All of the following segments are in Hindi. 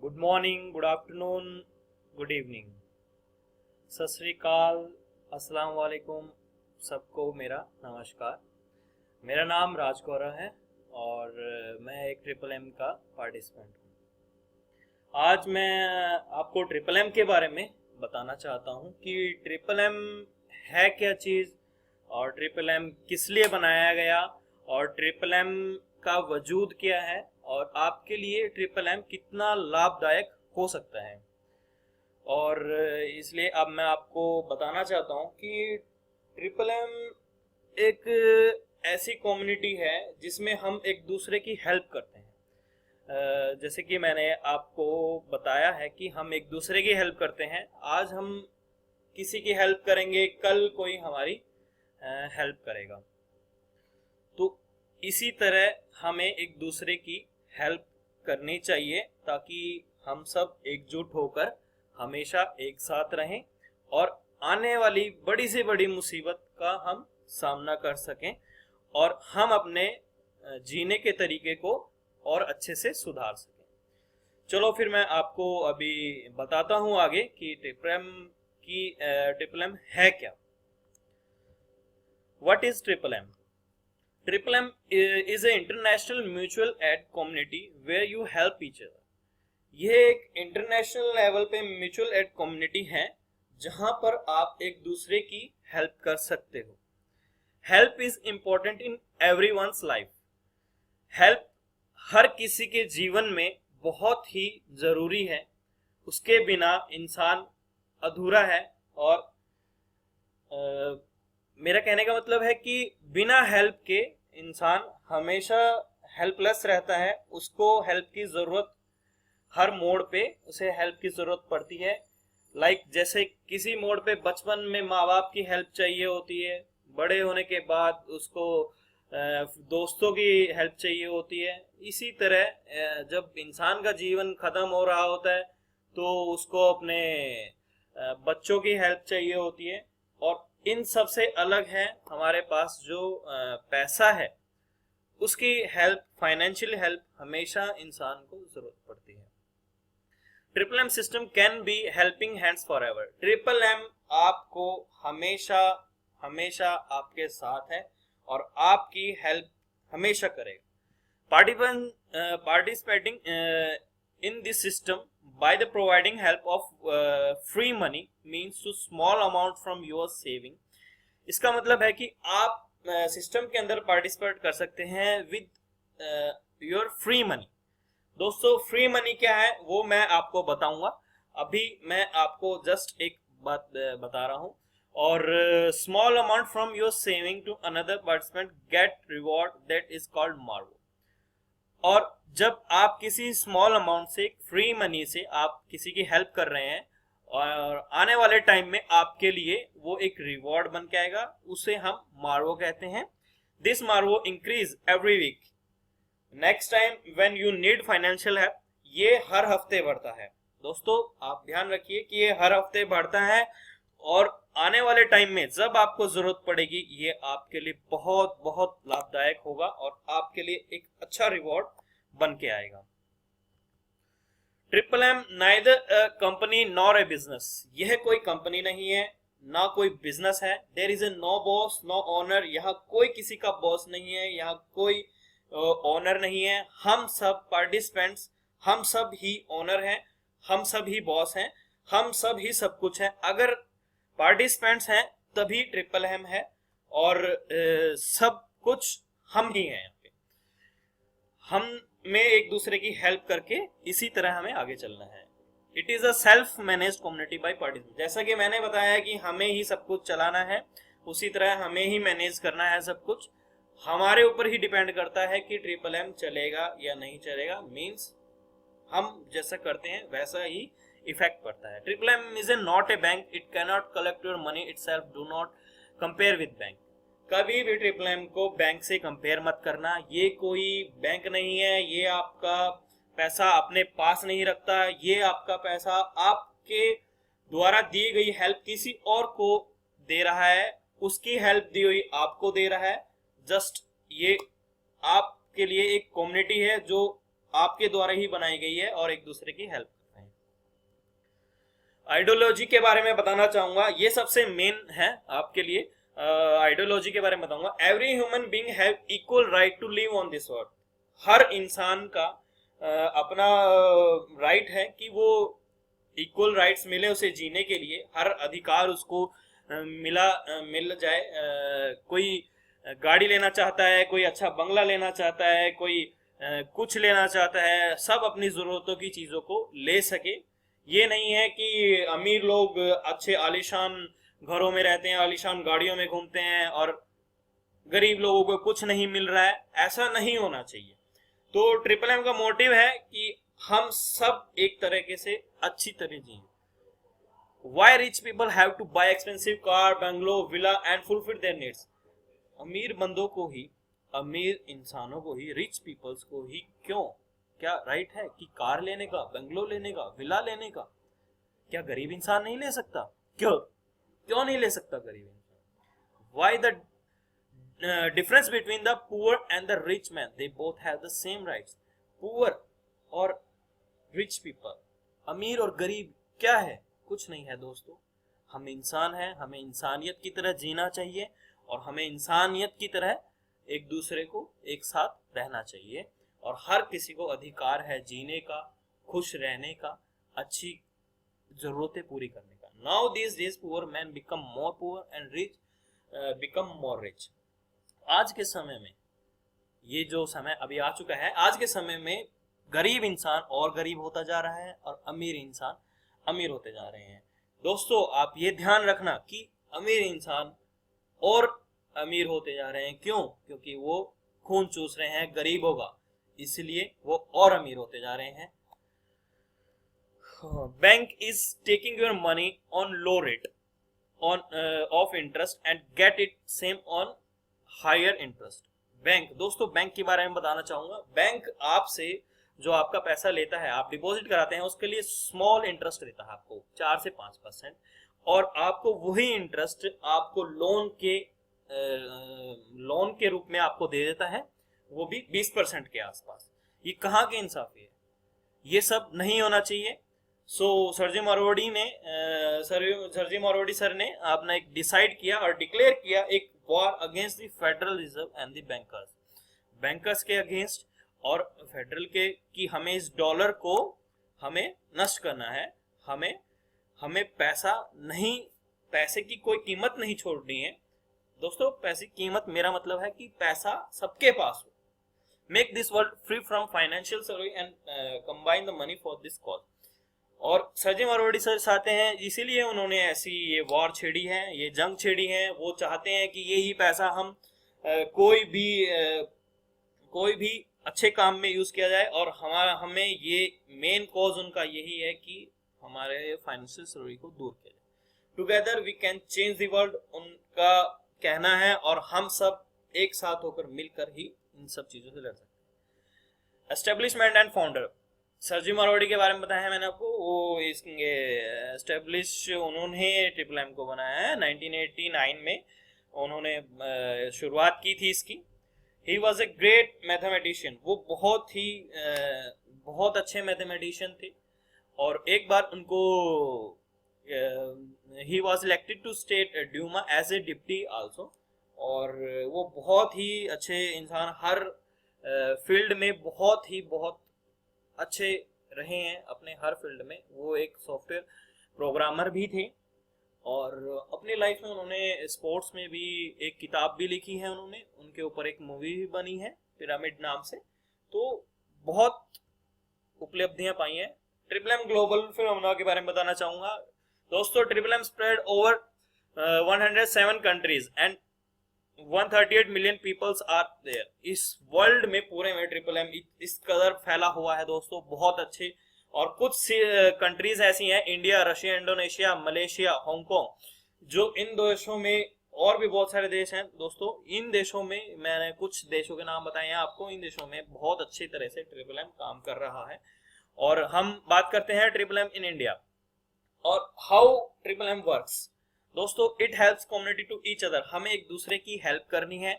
Good morning, good afternoon, good evening, सत श्री अकाल, अस्सलाम वालेकुम। सबको मेरा नमस्कार। मेरा नाम राज गौरव है और मैं एक ट्रिपल एम का पार्टिसिपेंट हूँ। आज मैं आपको ट्रिपल एम के बारे में बताना चाहता हूँ कि ट्रिपल एम है क्या चीज़ और ट्रिपल एम किस लिए बनाया गया और ट्रिपल एम का वजूद क्या है और आपके लिए ट्रिपल एम कितना लाभदायक हो सकता है। और इसलिए अब मैं आपको बताना चाहता हूँ कि ट्रिपल एम एक ऐसी कम्युनिटी है जिसमें हम एक दूसरे की हेल्प करते हैं। जैसे कि मैंने आपको बताया है कि हम एक दूसरे की हेल्प करते हैं। आज हम किसी की हेल्प करेंगे, कल कोई हमारी हेल्प करेगा। तो इसी तरह हमें एक दूसरे की हेल्प करनी चाहिए ताकि हम सब एकजुट होकर हमेशा एक साथ रहें और आने वाली बड़ी से बड़ी मुसीबत का हम सामना कर सकें और हम अपने जीने के तरीके को और अच्छे से सुधार सकें। चलो फिर मैं आपको अभी बताता हूं आगे कि ट्रिपल एम है क्या। What is triple M? Triple M is an international mutual aid community where you help each other. ये एक इंटरनेशनल लेवल पे म्यूचुअल एड कम्युनिटी है जहां पर आप एक दूसरे की हेल्प कर सकते हो। Help is important in everyone's life. Help her किसी के जीवन में बहुत ही जरूरी है। उसके बिना इंसान अधूरा है और मेरा कहने का मतलब है कि बिना हेल्प के इंसान हमेशा हेल्पलेस रहता है। उसको हेल्प की ज़रूरत, हर मोड़ पे उसे हेल्प की ज़रूरत पड़ती है। जैसे किसी मोड़ पे बचपन में माँ बाप की हेल्प चाहिए होती है, बड़े होने के बाद उसको दोस्तों की हेल्प चाहिए होती है। इसी तरह जब इंसान का जीवन ख़त्म हो रहा होता है तो उसको अपने बच्चों की हेल्प चाहिए होती है। और इन सब से अलग है हमारे पास जो पैसा है, उसकी हेल्प, फाइनेंशियल हेल्प हमेशा इंसान को जरूरत पड़ती है। Triple M system can be helping hands forever. Triple M आपको हमेशा हमेशा आपके साथ है और आपकी हेल्प हमेशा करेगा। Participating in this system by the providing help of free money means to small amount from your saving. इसका मतलब है कि आप सिस्टम के अंदर पार्टिसिपेट कर सकते हैं विद योर फ्री मनी। दोस्तों, फ्री मनी क्या है वो मैं आपको बताऊंगा। अभी मैं आपको जस्ट एक बात बता रहा हूं। और small amount from your saving to another participant get reward that is called मार्वो। और जब आप किसी स्मॉल अमाउंट से, फ्री मनी से आप किसी की हेल्प कर रहे हैं और आने वाले टाइम में आपके लिए वो एक रिवॉर्ड बन के आएगा, उसे हम मार्वो कहते हैं। दिस मार्वो increase every week. Next time when you need financial help, ये हर हफ्ते बढ़ता है। दोस्तों, आप ध्यान रखिए कि ये हर हफ्ते बढ़ता है और आने वाले टाइम में जब आपको जरूरत पड़ेगी ये आपके लिए बहुत बहुत लाभदायक होगा और आपके लिए एक अच्छा रिवॉर्ड बन के आएगा। Triple M neither a company nor a business. यह कोई कंपनी नहीं है, ना कोई बिजनेस है। There is a no boss no owner. यहाँ कोई किसी का बॉस नहीं है, यहाँ कोई ओनर नहीं है। हम सब पार्टिसिपेंट्स, हम सब ही ओनर हैं, हम सब ही बॉस हैं, हम सब ही सब कुछ है। अगर पार्टिसिपेंट्स हैं तभी ट्रिपल एम है और सब कुछ हम ही हैं। हम में एक दूसरे की हेल्प करके इसी तरह हमें आगे चलना है। It is a self manage community bye participant. जैसा कि मैंने बताया कि हमें ही सब कुछ चलाना है, उसी तरह हमें ही मैनेज करना है। सब कुछ हमारे ऊपर ही डिपेंड करता है कि ट्रिपल एम चलेगा या नहीं चलेगा। मीन्स हम जैसा करते हैं वैसा ही इफेक्ट पड़ता है। Triple M is a not a bank, it can not collect your money itself. Do not compare with bank. कभी भी ट्रिपल एम को बैंक से कंपेयर मत करना। ये कोई बैंक नहीं है, ये आपका पैसा अपने पास नहीं रखता। ये आपका पैसा आपके द्वारा दी गई हेल्प किसी और को दे रहा है, उसकी हेल्प दी हुई आपको दे रहा है। जस्ट ये आपके लिए एक कम्युनिटी है जो आपके द्वारा ही बनाई गई है और एक दूसरे की हेल्प करते हैं। आइडियोलॉजी के बारे में बताना चाहूंगा, ये सबसे मेन है आपके लिए। आइडियोलॉजी के बारे में बताऊंगा। Every human being have equal right to live on this earth. हर इंसान का अपना राइट है कि वो इक्वल राइट्स मिले उसे जीने के लिए, हर अधिकार उसको मिल जाए। कोई गाड़ी लेना चाहता है, कोई अच्छा बंगला लेना चाहता है, कोई कुछ लेना चाहता है, सब अपनी जरूरतों की चीजों को ले सके। ये नहीं है कि अमीर लोग अच्छे आलीशान घरों में रहते हैं, आलीशान गाड़ियों में घूमते हैं और गरीब लोगों को कुछ नहीं मिल रहा है, ऐसा नहीं होना चाहिए। तो ट्रिपल एम का मोटिव है कि हम सब एक तरीके से अच्छी तरह जिए। Why rich people have to buy expensive car, bungalow, villa and fulfill their needs? अमीर बंदों को ही, अमीर इंसानों को ही, रिच पीपल्स को ही क्यों, क्या राइट है कि कार लेने का, बंगलो लेने का, विला लेने का? क्या गरीब इंसान नहीं ले सकता? क्यों नहीं ले सकता गरीब इंसान? Why the difference between the poor and the rich man? They both have the same rights. Poor और रिच पीपल, अमीर और गरीब क्या है? कुछ नहीं है दोस्तों। हम इंसान हैं, हमें इंसानियत की तरह जीना चाहिए और हमें इंसानियत की तरह एक दूसरे को एक साथ रहना चाहिए और हर किसी को अधिकार है जीने का, खुश रहने का, अच्छी जरूरतें पूरी करने का। Now this days poor man become more poor and rich become more rich. आज के समय में, ये जो समय अभी आ चुका है, आज के समय में गरीब इंसान और गरीब होता जा रहा है और अमीर इंसान अमीर होते जा रहे हैं। दोस्तों आप ये ध्यान रखना कि अमीर इंसान और अमीर होते जा रहे हैं। क्यों? क्योंकि वो खून चूस रहे हैं गरीबों का, इसलिए वो और अमीर होते जा रहे हैं। Bank is taking your money on low rate on off interest and get it same on higher interest. Bank, दोस्तों बैंक के बारे में बताना चाहूंगा। बैंक आपसे जो आपका पैसा लेता है, आप डिपॉजिट कराते हैं, उसके लिए स्मॉल इंटरेस्ट देता है आपको 4 से 5%, और आपको वही इंटरेस्ट आपको लोन के रूप में आपको दे देता है, वो भी 20% के आसपास। ये कहाँ की इंसाफी है? ये सब नहीं होना चाहिए। सरजी मारवाड़ी सर ने आपने एक डिसाइड किया और डिक्लेयर किया एक war against the federal reserve and the bankers के अगेंस्ट और फेडरल के, कि हमें इस डॉलर को हमें नष्ट करना है, हमें पैसे की कोई कीमत नहीं छोड़नी है। दोस्तों पैसे की कीमत, मेरा मतलब है कि पैसा सबके पास हो। Make this world free from financial service and combine the money for this cause. और सरजी मारवाड़ी सर चाहते हैं, इसीलिए उन्होंने ऐसी ये वॉर छेड़ी है, ये जंग छेड़ी है। वो चाहते हैं कि यही पैसा हम कोई भी अच्छे काम में यूज किया जाए और हमें ये मेन कॉज उनका यही है कि हमारे फाइनेंशियल सर्विस को दूर किया जाए। Together we can change the world, उनका कहना है, और हम सब एक साथ होकर मिलकर ही इन सब चीजों से लड़ सकते हैं। एस्टेब्लिशमेंट एंड फाउंडर, सरजी मारवाड़ी के बारे में बताया है मैंने आपको। वो इसके एस्टेब्लिश उन्होंने ट्रिपल एम को बनाया है 1989 में, उन्होंने शुरुआत की थी इसकी। He was a great mathematician, वो बहुत अच्छे मैथमेटिशियन थे। और एक बार उनको he was elected to state Duma as a deputy also, और वो बहुत ही अच्छे इंसान, हर फील्ड में बहुत अच्छे रहे हैं अपने हर फील्ड में। वो एक सॉफ्टवेयर प्रोग्रामर भी थे और अपनी लाइफ में उन्होंने स्पोर्ट्स में भी एक किताब भी लिखी है, उनके ऊपर एक मूवी भी बनी है पिरामिड नाम से। तो बहुत उपलब्धियां पाई हैं। ट्रिपल एम ग्लोबल फिनोमेना के बारे में बताना चाहूंगा। दोस्तों triple M spread over 107 countries and 138 million peoples are there. इस वर्ल्ड में पूरे में ट्रिपल एम इस कदर फैला हुआ है दोस्तों, बहुत अच्छे। और कुछ कंट्रीज ऐसी हैं, India, Russia, Indonesia, Malaysia, Hong Kong, जो इन देशों में, और भी बहुत सारे देश हैं दोस्तों। इन देशों में मैंने कुछ देशों के नाम बताए हैं आपको। इन देशों में बहुत अच्छी तरह से ट्रिपल एम काम कर रहा है। और हम बात करते हैं ट्रिपल एम इन इंडिया और हाउ ट्रिपल एम वर्क्स। दोस्तों it helps community to each other, हमें एक दूसरे की हेल्प करनी है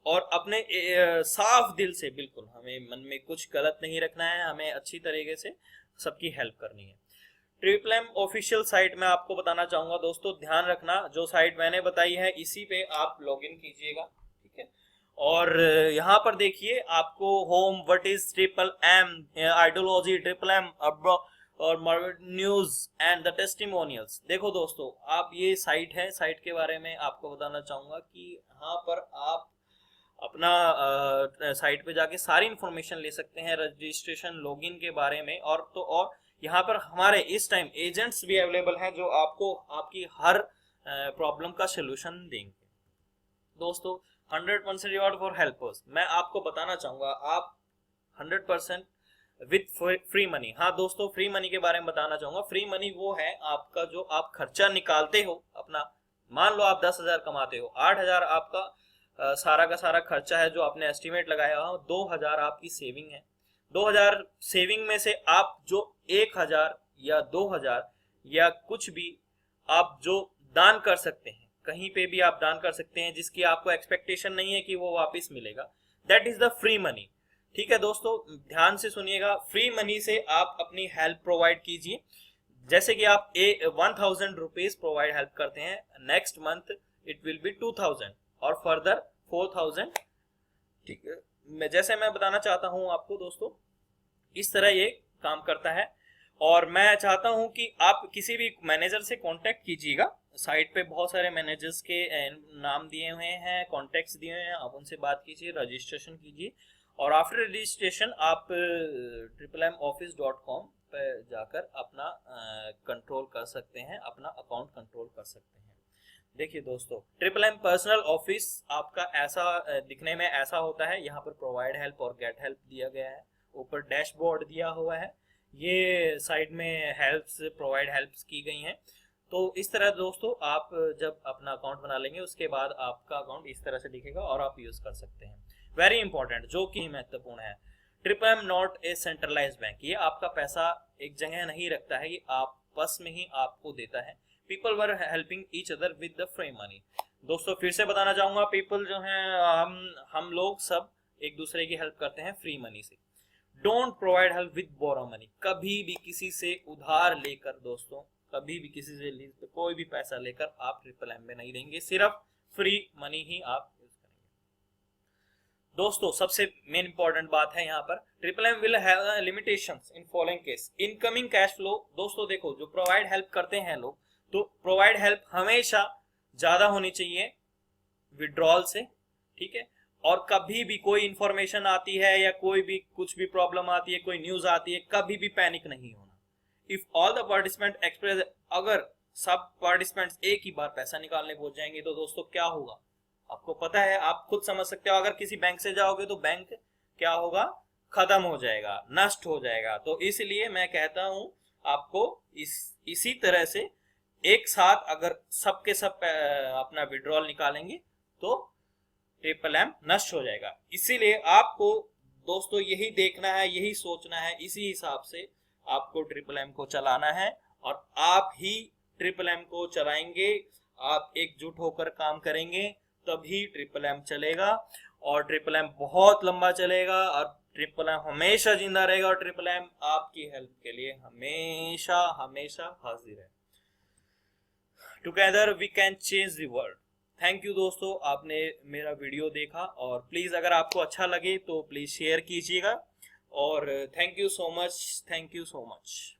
और अपने साफ दिल से, बिल्कुल हमें मन में कुछ गलत नहीं रखना है, हमें अच्छी तरीके से सबकी हेल्प करनी है। ट्रिपल एम ऑफिशियल साइट में आपको बताना चाहूंगा दोस्तों, ध्यान रखना जो साइट मैंने बताई है इसी पे आप लॉगिन कीजिएगा, ठीक है। और यहाँ पर देखिए आपको home, what is triple M, ideology, triple M और न्यूज एंड द टेस्टिमोनियल्स। देखो दोस्तों, आप ये साइट है, साइट के बारे में आपको बताना चाहूंगा कि यहाँ पर आप अपना साइट पे जाके सारी इंफॉर्मेशन ले सकते हैं रजिस्ट्रेशन, लॉगिन के बारे में। और यहाँ पर हमारे इस टाइम एजेंट्स भी अवेलेबल हैं जो आपको आपकी हर प्रॉब्लम का सोल्यूशन देंगे। दोस्तों 100% रिवॉर्ड फॉर हेल्पर्स, मैं आपको बताना चाहूंगा आप 100% विथ फ्री मनी। हाँ दोस्तों, फ्री मनी के बारे में बताना चाहूंगा। फ्री मनी वो है आपका जो आप खर्चा निकालते हो अपना, मान लो आप 10,000 कमाते हो, 8,000 आपका सारा का सारा खर्चा है जो आपने एस्टिमेट लगाया हो, 2,000 आपकी सेविंग है। 2,000 सेविंग में से आप जो 1,000 या 2,000 या कुछ भी आप जो दान कर सकते हैं, कहीं पे भी आप दान कर सकते हैं जिसकी आपको एक्सपेक्टेशन नहीं है कि वो वापस मिलेगा, that is the free money. ठीक है दोस्तों, ध्यान से सुनिएगा, फ्री मनी से आप अपनी हेल्प प्रोवाइड कीजिए। जैसे कि आप 1,000 रुपीज प्रोवाइड हेल्प करते हैं, next month it will be 2,000 और फर्दर 4,000। ठीक है, जैसे मैं बताना चाहता हूं आपको दोस्तों, इस तरह ये काम करता है। और मैं चाहता हूं कि आप किसी भी मैनेजर से कांटेक्ट कीजिएगा, साइट पे बहुत सारे मैनेजर्स के नाम दिए हुए हैं, कॉन्टेक्ट्स दिए हुए हैं, आप उनसे बात कीजिए, रजिस्ट्रेशन कीजिए और आफ्टर रजिस्ट्रेशन आप triplmoffice.com पे जाकर अपना कंट्रोल कर सकते हैं, अपना अकाउंट कंट्रोल कर सकते हैं। देखिए दोस्तों, ट्रिपल एम पर्सनल ऑफिस आपका ऐसा दिखने में ऐसा होता है। यहाँ पर प्रोवाइड हेल्प और गेट हेल्प दिया गया है, ऊपर डैशबोर्ड दिया हुआ है, ये साइड में हेल्प्स, प्रोवाइड हेल्प्स की गई हैं। तो इस तरह दोस्तों आप जब अपना अकाउंट बना लेंगे उसके बाद आपका अकाउंट इस तरह से दिखेगा और आप यूज कर सकते हैं। वेरी इंपॉर्टेंट, जो कि महत्वपूर्ण है, triple am not a centralised bank. ये आपका पैसा एक जगह नहीं रखता है, ये आपस में ही आपको देता है। People were helping each other with the free money. दोस्तों फिर से बताना चाहूंगा, पीपल जो हैं हम लोग सब एक दूसरे की हेल्प करते हैं फ्री मनी से। Don't provide help with borrow money, कभी भी किसी से उधार लेकर दोस्तों, कभी भी किसी से कोई भी पैसा लेकर आप ट्रिपल एम में नहीं देंगे, सिर्फ फ्री मनी ही आप यूज करेंगे। दोस्तों सबसे मेन इंपॉर्टेंट बात है यहाँ पर, triple M will have limitations in following case. Incoming cash flow, दोस्तों देखो जो प्रोवाइड हेल्प करते हैं लोग, तो प्रोवाइड हेल्प हमेशा ज्यादा होनी चाहिए विड्रॉल से, ठीक है। और कभी भी कोई इंफॉर्मेशन आती है या कोई भी कुछ भी प्रॉब्लम आती है, कोई न्यूज आती है, कभी भी पैनिक नहीं होना। If all the participant express, अगर सब पार्टिसिपेंट्स एक ही बार पैसा निकालने पहुंच जाएंगे तो दोस्तों क्या होगा आपको पता है, आप खुद समझ सकते हो। अगर किसी बैंक से जाओगे तो बैंक क्या होगा, खत्म हो जाएगा, नष्ट हो जाएगा। तो इसलिए मैं कहता हूं आपको इसी तरह से एक साथ अगर सबके सब अपना विड्रॉल निकालेंगे तो ट्रिपल एम नष्ट हो जाएगा। इसीलिए आपको दोस्तों यही देखना है, यही सोचना है, इसी हिसाब से आपको ट्रिपल एम को चलाना है और आप ही ट्रिपल एम को चलाएंगे। आप एकजुट होकर काम करेंगे तभी ट्रिपल एम चलेगा और ट्रिपल एम बहुत लंबा चलेगा और ट्रिपल एम हमेशा जिंदा रहेगा और ट्रिपल एम आपकी हेल्प के लिए हमेशा हमेशा हाजिर है। Together we can change the world. Thank you दोस्तों, आपने मेरा वीडियो देखा और प्लीज अगर आपको अच्छा लगे तो प्लीज शेयर कीजिएगा और thank you so much, thank you so much.